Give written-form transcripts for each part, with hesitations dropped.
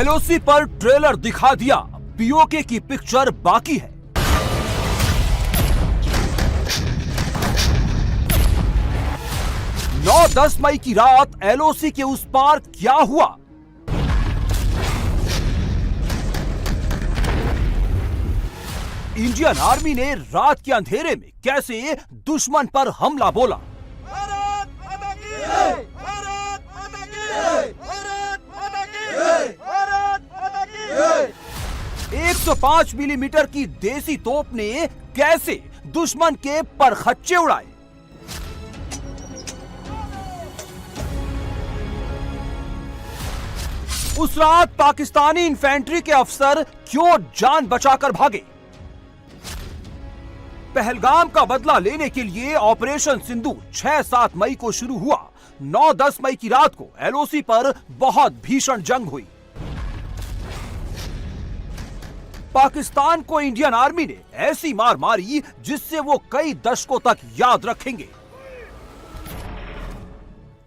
LOC पर trailer दिखा दिया, पीओके की पिक्चर बाकी है। नौ 10 मई की रात एलओसी के उस पार क्या हुआ? इंडियन आर्मी ने रात के अंधेरे में कैसे दुश्मन पर हमला बोला? 105 मिलीमीटर की देसी तोप ने कैसे दुश्मन के परखच्चे उड़ाए? उस रात पाकिस्तानी इन्फेंट्री के अफसर क्यों जान बचाकर भागे? पहलगाम का बदला लेने के लिए ऑपरेशन सिंदूर 6-7 मई को शुरू हुआ। 9-10 मई की रात को एलओसी पर बहुत भीषण जंग हुई। पाकिस्तान को इंडियन आर्मी ने ऐसी मार मारी जिससे वो कई दशकों तक याद रखेंगे।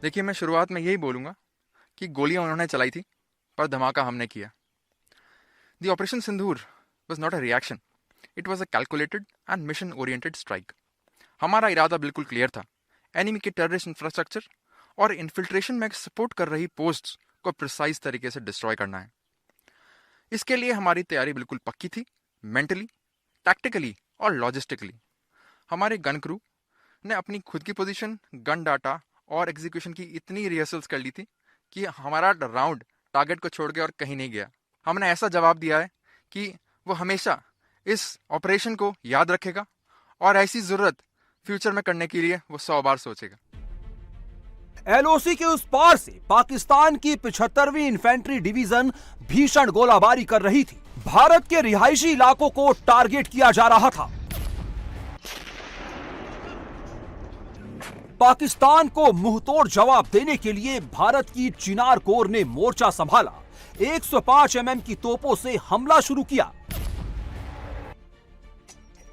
देखिए, मैं शुरुआत में यही बोलूंगा कि गोलियां उन्होंने चलाई थी पर धमाका हमने किया। The operation Sindoor was not a reaction, it was a calculated and mission oriented strike. हमारा इरादा बिल्कुल क्लियर था, एनिमी के टेररिस्ट इंफ्रास्ट्रक्चर और इन्फिल्ट्रेशन में सपोर्ट कर रही पोस्ट्स को प्रिसाइज तरीके से डिस्ट्रॉय करना है। इसके लिए हमारी तैयारी बिल्कुल पक्की थी, मेंटली, टैक्टिकली और लॉजिस्टिकली। हमारे गन क्रू ने अपनी खुद की पोजीशन, गन डाटा और एग्जीक्यूशन की इतनी रिहर्सल्स कर ली थी कि हमारा राउंड टारगेट को छोड़ के और कहीं नहीं गया। हमने ऐसा जवाब दिया है कि वो हमेशा इस ऑपरेशन को याद रखेगा और ऐसी जरूरत फ्यूचर में करने के लिए वो 100 बार सोचेगा। एलओसी के उस पार से पाकिस्तान की 75वीं इन्फेंट्री डिवीजन भीषण गोलाबारी कर रही थी। भारत के रिहायशी इलाकों को टारगेट किया जा रहा था। पाकिस्तान को मुंहतोड़ जवाब देने के लिए भारत की चिनार कोर ने मोर्चा संभाला। 105 mm की तोपों से हमला शुरू किया।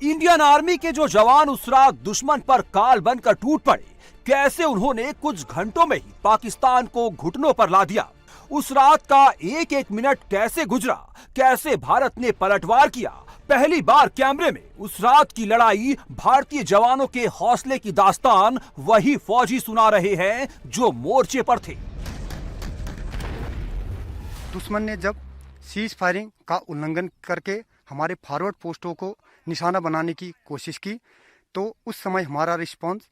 इंडियन आर्मी के जो जवान उस रात दुश्मन पर काल बनकर टूट पड़े, कैसे उन्होंने कुछ घंटों में ही पाकिस्तान को घुटनों पर ला दिया। उस रात का एक एक मिनट कैसे गुजरा, कैसे भारत ने पलटवार किया। पहली बार कैमरे में उस रात की लड़ाई, भारतीय जवानों के हौसले की दास्तान वही फौजी सुना रहे हैं जो मोर्चे पर थे। दुश्मन ने जब सीज फायरिंग का उल्लंघन करके हमारे फॉरवर्ड पोस्टों को निशाना बनाने की कोशिश की, तो उस समय हमारा रिस्पांस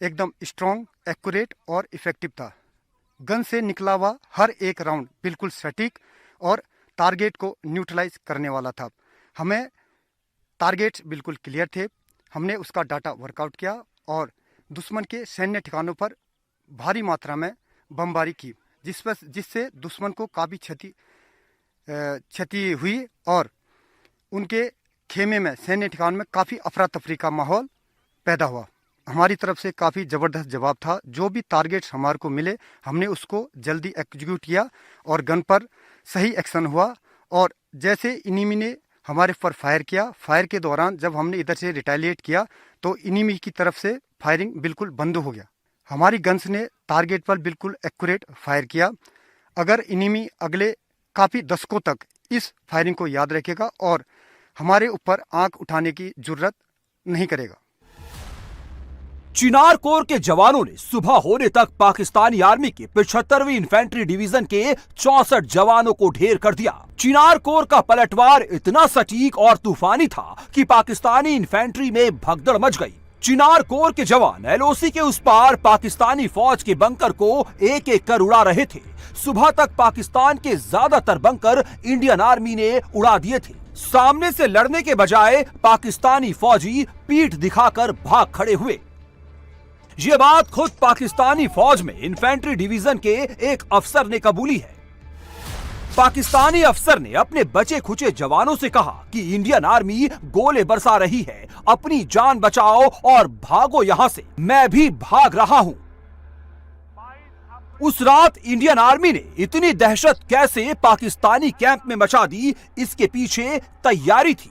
एकदम स्ट्रॉन्ग, एक्यूरेट और इफेक्टिव था। गन से निकला हुआ हर एक राउंड बिल्कुल सटीक और टारगेट को न्यूट्रलाइज करने वाला था। हमें टारगेट्स बिल्कुल क्लियर थे। हमने उसका डाटा वर्कआउट किया और दुश्मन के सैन्य ठिकानों पर भारी मात्रा में बमबारी की, जिससे दुश्मन को काफ़ी क्षति हुई और उनके खेमे में, सैन्य ठिकान में काफ़ी अफरा तफरी का माहौल पैदा हुआ। हमारी तरफ से काफ़ी ज़बरदस्त जवाब था। जो भी टारगेट्स हमारे को मिले, हमने उसको जल्दी एग्जीक्यूट किया और गन पर सही एक्शन हुआ। और जैसे इनिमी ने हमारे पर फायर किया, फायर के दौरान जब हमने इधर से रिटेलिएट किया तो इनिमी की तरफ से फायरिंग बिल्कुल बंद हो गया। हमारी गन्स ने टारगेट पर बिल्कुल एक्यूरेट फायर किया। अगर इनिमी अगले काफ़ी दशकों तक इस फायरिंग को याद रखेगा और हमारे ऊपर आंख उठाने की जरूरत नहीं करेगा। चिनार कोर के जवानों ने सुबह होने तक पाकिस्तानी आर्मी के 75वीं इन्फेंट्री डिवीजन के 64 जवानों को ढेर कर दिया। चिनार कोर का पलटवार इतना सटीक और तूफानी था कि पाकिस्तानी इन्फेंट्री में भगदड़ मच गई। चिनार कोर के जवान एलओसी के उस पार पाकिस्तानी फौज के बंकर को एक एक कर उड़ा रहे थे। सुबह तक पाकिस्तान के ज्यादातर बंकर इंडियन आर्मी ने उड़ा दिए थे। सामने से लड़ने के बजाय पाकिस्तानी फौजी पीठ दिखाकर भाग खड़े हुए। ये बात खुद पाकिस्तानी फौज में इन्फेंट्री डिवीजन के एक अफसर ने कबूली है। पाकिस्तानी अफसर ने अपने बचे खुचे जवानों से कहा कि इंडियन आर्मी गोले बरसा रही है, अपनी जान बचाओ और भागो यहां से, मैं भी भाग रहा हूं। उस रात इंडियन आर्मी ने इतनी दहशत कैसे पाकिस्तानी कैंप में मचा दी, इसके पीछे तैयारी थी।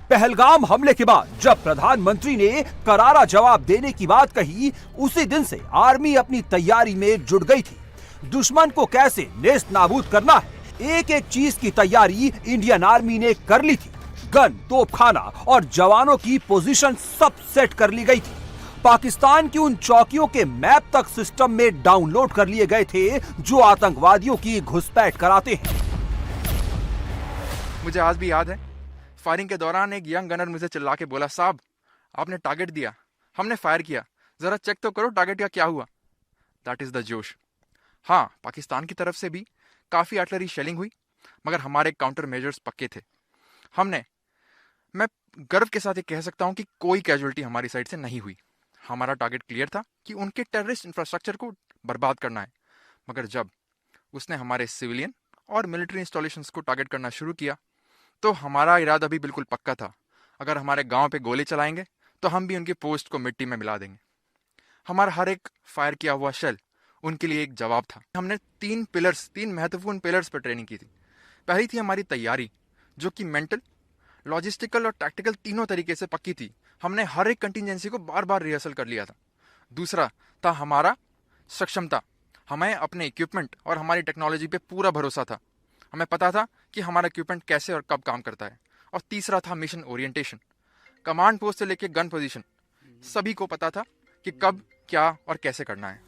पहलगाम हमले के बाद जब प्रधानमंत्री ने करारा जवाब देने की बात कही, उसी दिन से आर्मी अपनी तैयारी में जुट गई थी। दुश्मन को कैसे नेस्त नाबूद करना है, एक एक चीज की तैयारी इंडियन आर्मी ने कर ली थी। गन, तोपखाना और जवानों की पोजीशन सब सेट कर ली गई थी। पाकिस्तान की उन चौकियों के मैप तक सिस्टम में डाउनलोड कर लिए गए थे जो आतंकवादियों की घुसपैठ कराते हैं। मुझे आज भी याद है, फायरिंग के दौरान एक यंग गनर मुझे चिल्ला के बोला, साहब आपने टारगेट दिया, हमने फायर किया, जरा चेक तो करो टारगेट का क्या हुआ। दैट इज द जोश। हाँ, पाकिस्तान की तरफ से भी काफी आर्टिलरी शेलिंग हुई, मगर हमारे काउंटर मेजर्स पक्के थे। मैं गर्व के साथ ये कह सकता हूं कि कोई कैजुअलिटी हमारी साइड से नहीं हुई। हमारा टारगेट क्लियर था कि उनके टेररिस्ट इंफ्रास्ट्रक्चर को बर्बाद करना है। मगर जब उसने हमारे सिविलियन और मिलिट्री इंस्टॉलेशंस को टारगेट करना शुरू किया तो हमारा इरादा भी बिल्कुल पक्का था। अगर हमारे गांव पे गोली चलाएंगे तो हम भी उनकी पोस्ट को मिट्टी में मिला देंगे। हमारा हर एक फायर किया हुआ शेल उनके लिए एक जवाब था। हमने तीन महत्वपूर्ण पिलर्स पर ट्रेनिंग की थी। पहली थी हमारी तैयारी, जो कि मेंटल, लॉजिस्टिकल और टैक्टिकल तीनों तरीके से पक्की थी। हमने हर एक कंटिजेंसी को बार बार रिहर्सल कर लिया था। दूसरा था हमारा सक्षमता। हमें अपने इक्विपमेंट और हमारी टेक्नोलॉजी पे पूरा भरोसा था। हमें पता था कि हमारा इक्विपमेंट कैसे और कब काम करता है। और तीसरा था मिशन ओरिएंटेशन। कमांड पोस्ट से लेकर गन पोजीशन सभी को पता था कि कब, क्या और कैसे करना है।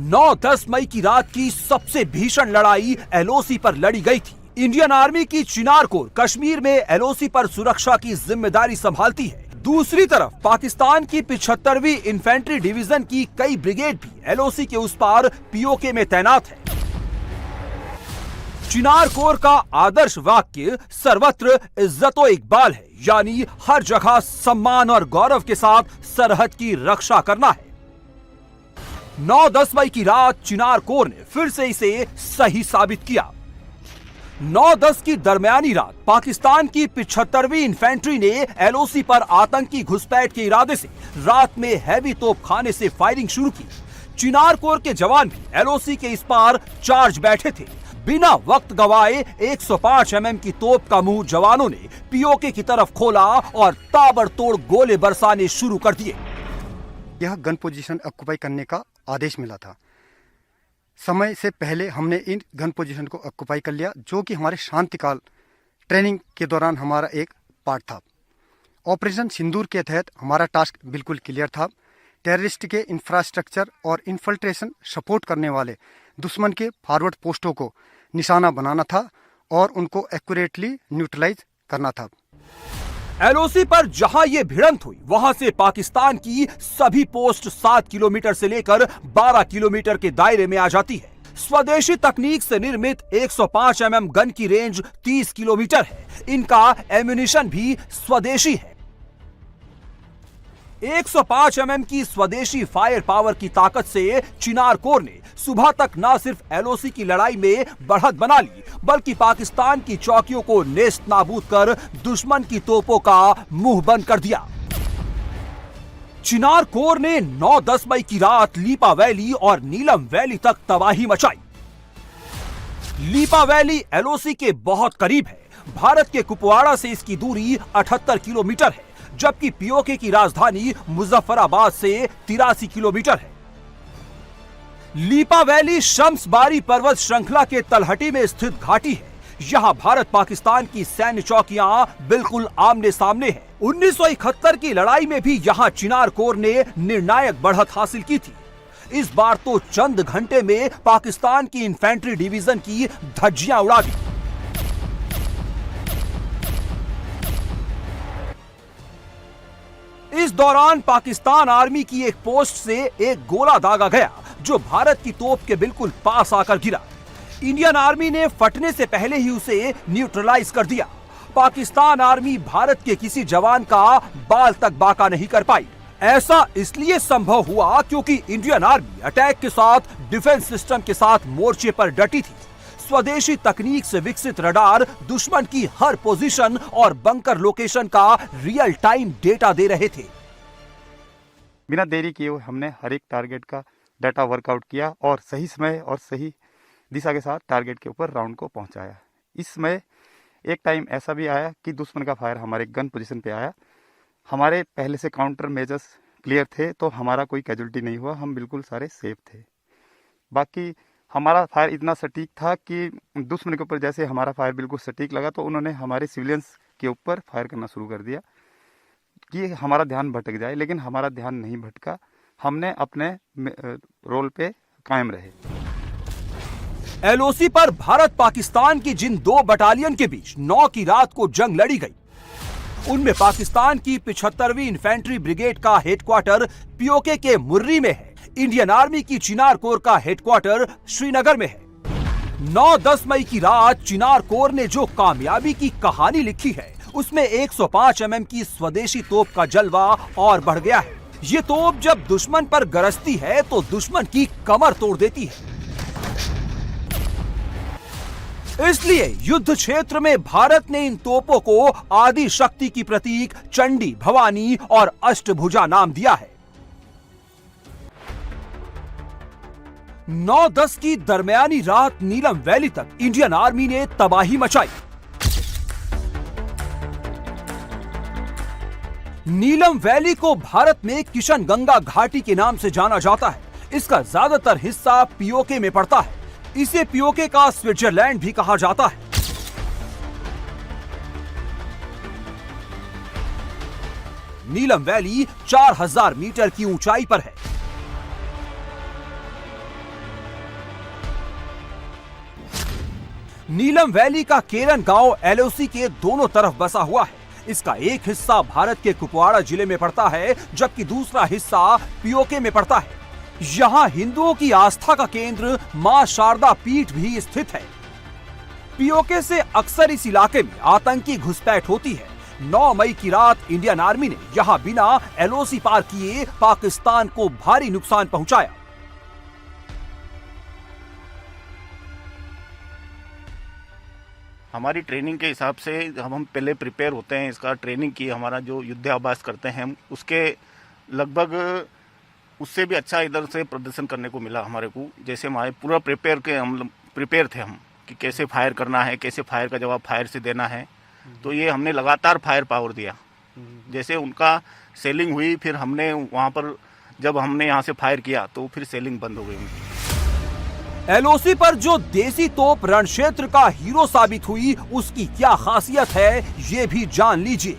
9-10 मई की रात की सबसे भीषण लड़ाई एलओसी पर लड़ी गई थी। इंडियन आर्मी की चिनार कोर कश्मीर में एलओसी पर सुरक्षा की जिम्मेदारी संभालती है। दूसरी तरफ पाकिस्तान की 75वीं इन्फेंट्री डिवीजन की कई ब्रिगेड भी एलओसी के उस पार पीओके में तैनात है। चिनार कोर का आदर्श वाक्य सर्वत्र इज्जतो इकबाल है, यानी हर जगह सम्मान और गौरव के साथ सरहद की रक्षा करना है। 9-10 मई की रात चिनार कोर ने फिर से इसे सही साबित किया। 9-10 की दरमियानी रात पाकिस्तान की 75वीं इन्फेंट्री ने एलओसी पर आतंकी घुसपैठ के इरादे से रात में हैवी तोपखाने से फायरिंग शुरू की। चिनार कोर के जवान भी एलओसी के इस पार चार्ज बैठे थे। बिना वक्त गवाए 105 mm की तोप का मुंह जवानों ने पीओके की तरफ खोला और ताबड़तोड़ गोले बरसाने शुरू कर दिए। यह गन पोजीशन ऑक्युपाई करने का आदेश मिला था। समय से पहले हमने इन गन पोजीशन को ऑक्युपाई कर लिया, जो कि हमारे शांतिकाल ट्रेनिंग के दौरान हमारा एक पार्ट था। ऑपरेशन सिंदूर के तहत हमारा टास्क बिल्कुल क्लियर था। टेररिस्ट के इंफ्रास्ट्रक्चर और इन्फिल्ट्रेशन सपोर्ट करने वाले दुश्मन के फॉरवर्ड पोस्टों को निशाना बनाना था और उनको एक्यूरेटली न्यूट्रलाइज करना था। एलओसी पर जहां ये भिड़ंत हुई वहां से पाकिस्तान की सभी पोस्ट 7 किलोमीटर से लेकर 12 किलोमीटर के दायरे में आ जाती है। स्वदेशी तकनीक से निर्मित 105 mm गन की रेंज 30 किलोमीटर है। इनका एम्यूनिशन भी स्वदेशी है। 105 mm की स्वदेशी फायर पावर की ताकत से चिनार कोर ने सुबह तक न सिर्फ एलओसी की लड़ाई में बढ़त बना ली, बल्कि पाकिस्तान की चौकियों को नेस्त नाबूद कर दुश्मन की तोपों का मुंह बंद कर दिया। चिनार कोर ने 9-10 मई की रात लीपा वैली और नीलम वैली तक तबाही मचाई। लीपा वैली एलओसी के बहुत करीब है। भारत के कुपवाड़ा से इसकी दूरी 78 किलोमीटर है, जबकि पीओके की राजधानी मुजफ्फराबाद से 83 किलोमीटर है। लीपा वैली शम्सबारी पर्वत श्रृंखला के तलहटी में स्थित घाटी है। यहाँ भारत पाकिस्तान की सैन्य चौकियां बिल्कुल आमने सामने हैं। 1971 की लड़ाई में भी यहाँ चिनार कोर ने निर्णायक बढ़त हासिल की थी। इस बार तो चंद घंटे में पाकिस्तान की इन्फेंट्री डिवीजन की धज्जियां उड़ा दी। इस दौरान पाकिस्तान आर्मी की एक पोस्ट से एक गोला दागा गया, जो भारत की तोप के बिल्कुल पास आकर गिरा। इंडियन आर्मी ने फटने से पहले ही उसे न्यूट्रलाइज कर दिया। पाकिस्तान आर्मी भारत के किसी जवान का बाल तक बाका नहीं कर पाई। ऐसा इसलिए संभव हुआ क्योंकि इंडियन आर्मी अटैक के साथ डिफेंस सिस्टम के साथ मोर्चे पर डटी थी। स्वदेशी तकनीक से विकसित रडार दुश्मन की हर पोजीशन और बंकर लोकेशन का रियल टाइम डेटा दे रहे थे। बिना देरी किए हुए हमने हर एक टारगेट का डाटा वर्कआउट किया और सही समय और सही दिशा के साथ टारगेट के ऊपर राउंड को पहुंचाया। इसमें एक टाइम ऐसा भी आया कि दुश्मन का फायर हमारे गन पोजीशन पे आया। हमारे पहले से काउंटर मेजर्स क्लियर थे, तो हमारा कोई कैजुअलिटी नहीं हुआ। हम बिल्कुल सारे सेफ थे। बाकी हमारा फायर इतना सटीक था कि दुश्मन के ऊपर जैसे हमारा फायर बिल्कुल सटीक लगा तो उन्होंने हमारे सिविलियंस के ऊपर फायर करना शुरू कर दिया कि हमारा ध्यान भटक जाए, लेकिन हमारा ध्यान नहीं भटका। हमने अपने रोल पे कायम रहे। एलओसी पर भारत पाकिस्तान की जिन 2 बटालियन के बीच 9 की रात को जंग लड़ी गई, उनमें पाकिस्तान की 75वीं इन्फेंट्री ब्रिगेड का हेडक्वार्टर पीओके के मुर्री में है। इंडियन आर्मी की चिनार कोर का हेडक्वार्टर श्रीनगर में है। 9-10 मई की रात चिनार कोर ने जो कामयाबी की कहानी लिखी है, उसमें 105 mm की स्वदेशी तोप का जलवा और बढ़ गया है। ये तोप जब दुश्मन पर गरजती है तो दुश्मन की कमर तोड़ देती है। इसलिए युद्ध क्षेत्र में भारत ने इन तोपों को आदि शक्ति की प्रतीक चंडी, भवानी और अष्टभुजा नाम दिया है। 9-10 की दरमियानी रात नीलम वैली तक इंडियन आर्मी ने तबाही मचाई। नीलम वैली को भारत में किशन गंगा घाटी के नाम से जाना जाता है। इसका ज्यादातर हिस्सा पीओके में पड़ता है। इसे पीओके का स्विट्जरलैंड भी कहा जाता है। नीलम वैली 4000 मीटर की ऊंचाई पर है। नीलम वैली का केरन गांव एलओसी के दोनों तरफ बसा हुआ है। इसका एक हिस्सा भारत के कुपवाड़ा जिले में पड़ता है, जबकि दूसरा हिस्सा पीओके में पड़ता है। यहाँ हिंदुओं की आस्था का केंद्र मां शारदा पीठ भी स्थित है। पीओके से अक्सर इस इलाके में आतंकी घुसपैठ होती है। 9 मई की रात इंडियन आर्मी ने यहाँ बिना एलओसी पार किए पाकिस्तान को भारी नुकसान पहुंचाया। हमारी ट्रेनिंग के हिसाब से हम पहले प्रिपेयर होते हैं। इसका ट्रेनिंग की हमारा जो युद्धाभ्यास करते हैं हम उसके लगभग उससे भी अच्छा इधर से प्रदर्शन करने को मिला हमारे को। जैसे हमारे पूरा प्रिपेयर थे हम कि कैसे फायर करना है, कैसे फायर का जवाब फायर से देना है। तो ये हमने लगातार फायर पावर दिया। जैसे उनका सेलिंग हुई, फिर हमने वहाँ पर जब हमने यहाँ से फायर किया तो फिर सेलिंग बंद हो गई उनकी। एलओसी पर जो देसी तोप रण क्षेत्र का हीरो साबित हुई, उसकी क्या खासियत है ये भी जान लीजिए।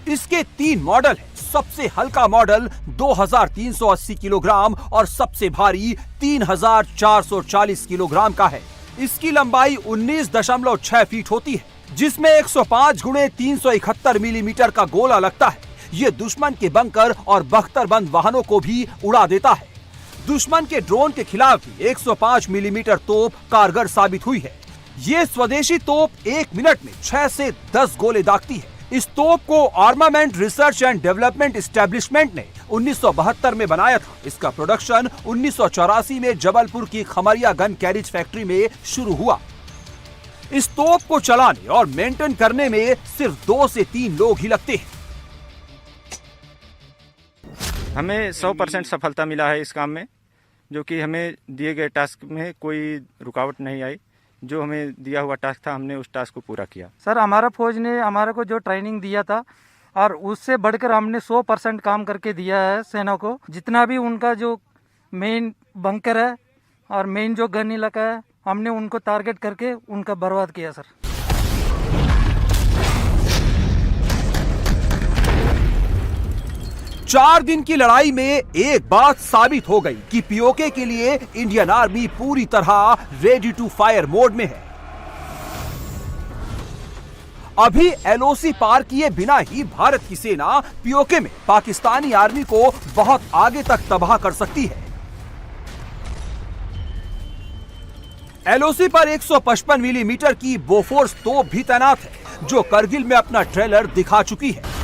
इसके 3 मॉडल हैं। सबसे हल्का मॉडल 2380 किलोग्राम और सबसे भारी 3440 किलोग्राम का है। इसकी लंबाई 19.6 फीट होती है, जिसमें 105 × 371 मिलीमीटर का गोला लगता है। ये दुश्मन के बंकर और बख्तरबंद वाहनों को भी उड़ा देता है। दुश्मन के ड्रोन के खिलाफ भी 105 मिलीमीटर तोप कारगर साबित हुई है। ये स्वदेशी तोप 1 मिनट में 6 से 10 गोले दागती है। इस तोप को armament research and development establishment ने 1972 में बनाया था। इसका प्रोडक्शन 1984 में जबलपुर की खमरिया गन कैरिज फैक्ट्री में शुरू हुआ। इस तोप को चलाने और मेंटेन करने में सिर्फ 2 से 3 लोग ही लगते हैं। हमें 100% सफलता मिला है इस काम में, जो कि हमें दिए गए टास्क में कोई रुकावट नहीं आई। जो हमें दिया हुआ टास्क था, हमने उस टास्क को पूरा किया। सर, हमारा फौज ने हमारे को जो ट्रेनिंग दिया था और उससे बढ़कर हमने 100% काम करके दिया है सेना को। जितना भी उनका जो मेन बंकर है और मेन जो गन इलाका है, हमने उनको टारगेट करके उनका बर्बाद किया सर। चार दिन की लड़ाई में एक बात साबित हो गई कि पीओके के लिए इंडियन आर्मी पूरी तरह रेडी टू फायर मोड में है। अभी एलओसी पार किए बिना ही भारत की सेना पीओके में पाकिस्तानी आर्मी को बहुत आगे तक तबाह कर सकती है। एलओसी पर 155 मिलीमीटर की बोफोर्स तोप भी तैनात है, जो करगिल में अपना ट्रेलर दिखा चुकी है।